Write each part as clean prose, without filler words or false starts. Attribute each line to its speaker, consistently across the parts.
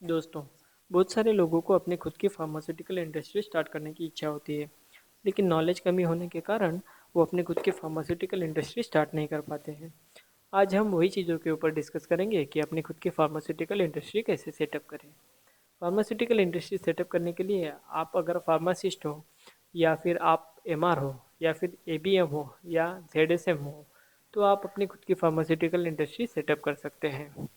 Speaker 1: दोस्तों, बहुत सारे लोगों को अपने खुद की फार्मास्यूटिकल इंडस्ट्री स्टार्ट करने की इच्छा होती है, लेकिन नॉलेज कमी होने के कारण वो अपने खुद की फार्मास्यूटिकल इंडस्ट्री स्टार्ट नहीं कर पाते हैं। आज हम वही चीज़ों के ऊपर डिस्कस करेंगे कि अपनी खुद की फार्मास्यूटिकल इंडस्ट्री कैसे सेटअप करें। फार्मास्यूटिकल इंडस्ट्री सेटअप करने के लिए आप अगर फार्मासिस्ट हो या फिर आप एमआर हो या फिर एबीएम हो या जेडएसएम हो, तो आप अपनी खुद की फार्मास्यूटिकल इंडस्ट्री सेटअप कर सकते हैं।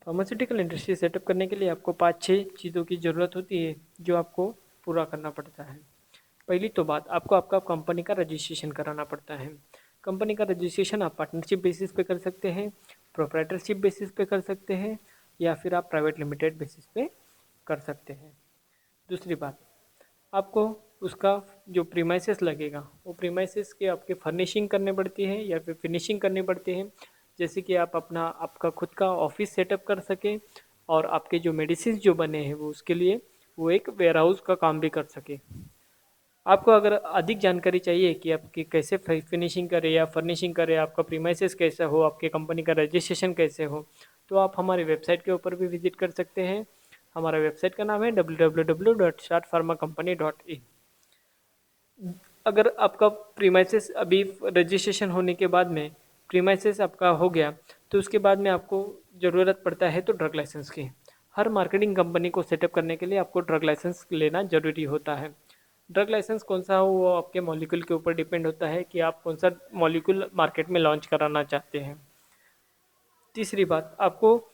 Speaker 1: फार्मास्यूटिकल इंडस्ट्री सेटअप करने के लिए आपको 5-6 चीज़ों की ज़रूरत होती है जो आपको पूरा करना पड़ता है। पहली तो बात, आपको आपका कंपनी का रजिस्ट्रेशन कराना पड़ता है। कंपनी का रजिस्ट्रेशन आप पार्टनरशिप बेसिस पे कर सकते हैं, प्रोप्राइटरशिप बेसिस पे कर सकते हैं या फिर आप प्राइवेट लिमिटेड बेसिस पे कर सकते हैं। दूसरी बात, आपको उसका जो प्रीमाइसेस लगेगा वो प्रीमाइसेस के आपके फर्निशिंग करने पड़ती है या फिर फिनिशिंग करनी पड़ती है, जैसे कि आप अपना आपका खुद का ऑफिस सेटअप कर सकें और आपके जो मेडिसिन जो बने हैं वो उसके लिए वो एक वेयर हाउस का काम भी कर सके। आपको अगर अधिक जानकारी चाहिए कि आपकी कैसे फिनिशिंग करें या फर्निशिंग करें, आपका प्रीमाइसेस कैसा हो, आपके कंपनी का रजिस्ट्रेशन कैसे हो, तो आप हमारी वेबसाइट के ऊपर भी विजिट कर सकते हैं। हमारा वेबसाइट का नाम है www.startpharmaccompany.in। अगर आपका प्रीमाइसेस अभी रजिस्ट्रेशन होने के बाद में प्रीमाइसेस आपका हो गया, तो उसके बाद में आपको ज़रूरत पड़ता है तो ड्रग लाइसेंस की। हर मार्केटिंग कंपनी को सेटअप करने के लिए आपको ड्रग लाइसेंस लेना ज़रूरी होता है। ड्रग लाइसेंस कौन सा हो वो आपके मॉलिक्यूल के ऊपर डिपेंड होता है कि आप कौन सा मॉलिक्यूल मार्केट में लॉन्च कराना चाहते हैं। तीसरी बात, आपको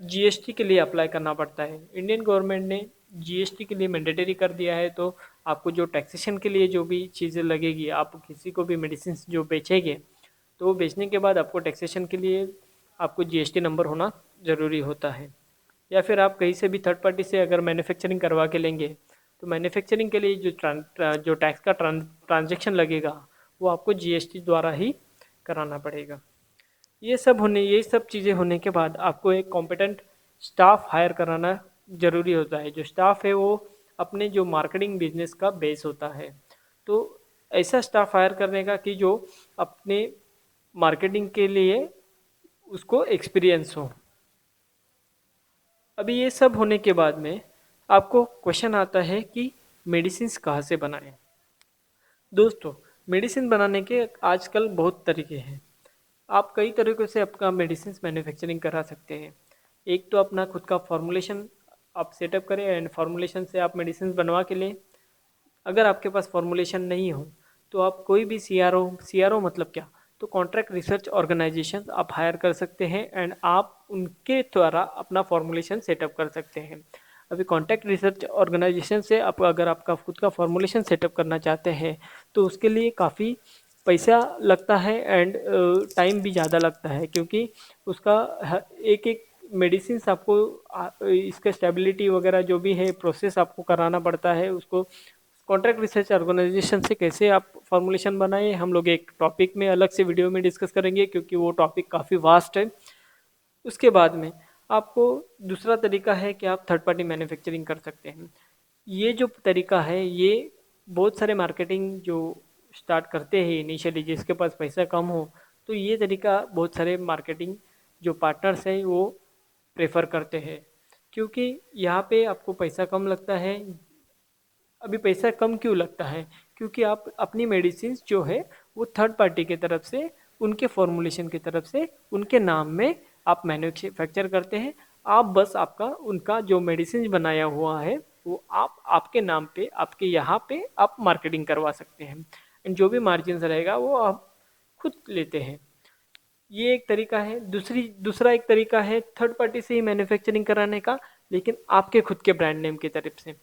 Speaker 1: जीएसटी के लिए अप्लाई करना पड़ता है। इंडियन गवर्नमेंट ने जीएसटी के लिए मैंडेटरी कर दिया है, तो आपको जो टैक्सेशन के लिए जो भी चीज़ें लगेगी, आप किसी को भी मेडिसिन जो बेचेंगे तो वो बेचने के बाद आपको टैक्सेशन के लिए आपको जीएसटी नंबर होना ज़रूरी होता है। या फिर आप कहीं से भी थर्ड पार्टी से अगर मैन्युफैक्चरिंग करवा के लेंगे, तो मैन्युफैक्चरिंग के लिए जो टैक्स का ट्रांजैक्शन लगेगा वो आपको जीएसटी द्वारा ही कराना पड़ेगा। ये सब चीज़ें होने के बाद आपको एक कॉम्पिटेंट स्टाफ हायर कराना ज़रूरी होता है। जो स्टाफ है वो अपने जो मार्केटिंग बिजनेस का बेस होता है, तो ऐसा स्टाफ हायर करने का कि जो अपने मार्केटिंग के लिए उसको एक्सपीरियंस हो। अभी ये सब होने के बाद में आपको क्वेश्चन आता है कि मेडिसिन कहाँ से बनाएं। दोस्तों, मेडिसिन बनाने के आजकल बहुत तरीके हैं। आप कई तरीक़ों से आपका मेडिसिन मैन्युफैक्चरिंग करा सकते हैं। एक तो अपना खुद का फॉर्मूलेशन आप सेटअप करें एंड फॉर्मूलेशन से आप मेडिसिन बनवा के लें। अगर आपके पास फॉर्मूलेशन नहीं हो तो आप कोई भी सीआरओ मतलब क्या, तो कॉन्ट्रैक्ट रिसर्च ऑर्गेनाइजेशन आप हायर कर सकते हैं एंड आप उनके द्वारा अपना फॉर्मूलेशन सेटअप कर सकते हैं। अभी कॉन्ट्रैक्ट रिसर्च ऑर्गेनाइजेशन से आप अगर आपका खुद का फॉर्मूलेशन सेटअप करना चाहते हैं तो उसके लिए काफ़ी पैसा लगता है एंड टाइम भी ज़्यादा लगता है, क्योंकि उसका एक एक मेडिसिन आपको इसका स्टेबिलिटी वगैरह जो भी है प्रोसेस आपको कराना पड़ता है। उसको कॉन्ट्रैक्ट रिसर्च ऑर्गेनाइजेशन से कैसे आप फॉर्मूलेशन बनाए, हम लोग एक टॉपिक में अलग से वीडियो में डिस्कस करेंगे, क्योंकि वो टॉपिक काफ़ी वास्ट है। उसके बाद में आपको दूसरा तरीका है कि आप थर्ड पार्टी मैन्युफैक्चरिंग कर सकते हैं। ये जो तरीका है ये बहुत सारे मार्केटिंग जो स्टार्ट करते हैं इनिशियली, जिसके पास पैसा कम हो, तो ये तरीका बहुत सारे मार्केटिंग जो पार्टनर्स हैं वो प्रेफर करते हैं, क्योंकि यहाँ पे आपको पैसा कम लगता है। अभी पैसा कम क्यों लगता है, क्योंकि आप अपनी मेडिसिन जो है वो थर्ड पार्टी की तरफ से उनके फॉर्मूलेशन की तरफ से उनके नाम में आप मैन्युफैक्चर करते हैं। आप बस आपका उनका जो मेडिसिन बनाया हुआ है वो आप आपके नाम पे आपके यहाँ पे आप मार्केटिंग करवा सकते हैं एंड जो भी मार्जिन रहेगा वो आप खुद लेते हैं। ये एक तरीका है। दूसरा एक तरीका है थर्ड पार्टी से ही मैन्युफैक्चरिंग कराने का, लेकिन आपके खुद के ब्रांड नेम की तरफ से।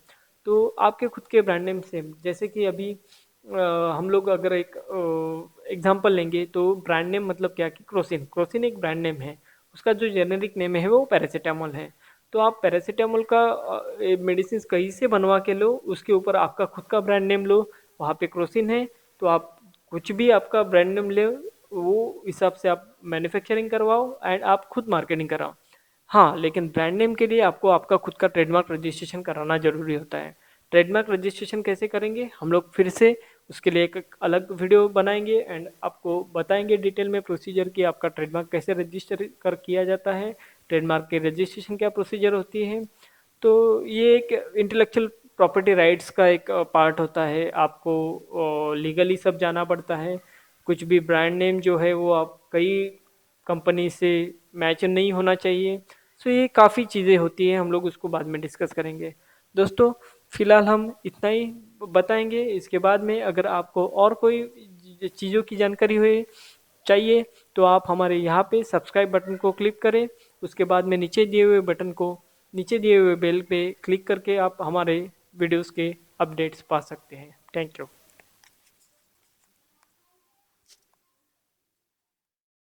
Speaker 1: तो आपके खुद के ब्रांड नेम से, जैसे कि अभी हम लोग अगर एक एग्जांपल लेंगे तो ब्रांड नेम मतलब क्या कि क्रोसिन क्रोसिन एक ब्रांड नेम है। उसका जो जेनेरिक नेम है वो पैरासीटामोल है। तो आप पैरासीटामोल का मेडिसिन कहीं से बनवा के लो, उसके ऊपर आपका खुद का ब्रांड नेम लो, वहाँ पे क्रोसिन है, तो आप कुछ भी आपका ब्रांड नेम ले वो हिसाब से आप मैन्युफैक्चरिंग करवाओ एंड आप खुद मार्केटिंग कराओ। हाँ, लेकिन ब्रांड नेम के लिए आपको आपका खुद का ट्रेडमार्क रजिस्ट्रेशन कराना जरूरी होता है। ट्रेडमार्क रजिस्ट्रेशन कैसे करेंगे हम लोग फिर से उसके लिए एक अलग वीडियो बनाएंगे एंड आपको बताएंगे डिटेल में प्रोसीजर कि आपका ट्रेडमार्क कैसे रजिस्टर कर किया जाता है। ट्रेडमार्क के रजिस्ट्रेशन क्या प्रोसीजर होती है। तो ये एक इंटेलेक्चुअल प्रॉपर्टी राइट्स का एक पार्ट होता है, आपको लीगली सब जाना पड़ता है। कुछ भी ब्रांड नेम जो है वो आप कई कंपनी से मैच नहीं होना चाहिए। सो ये काफ़ी चीज़ें होती हैं, हम लोग उसको बाद में डिस्कस करेंगे। दोस्तों फिलहाल हम इतना ही बताएंगे, इसके बाद में अगर आपको और कोई चीज़ों की जानकारी हुई चाहिए तो आप हमारे यहाँ पे सब्सक्राइब बटन को क्लिक करें। उसके बाद में नीचे दिए हुए बेल पे क्लिक करके आप हमारे वीडियोस के अपडेट्स पा सकते हैं। Thank you.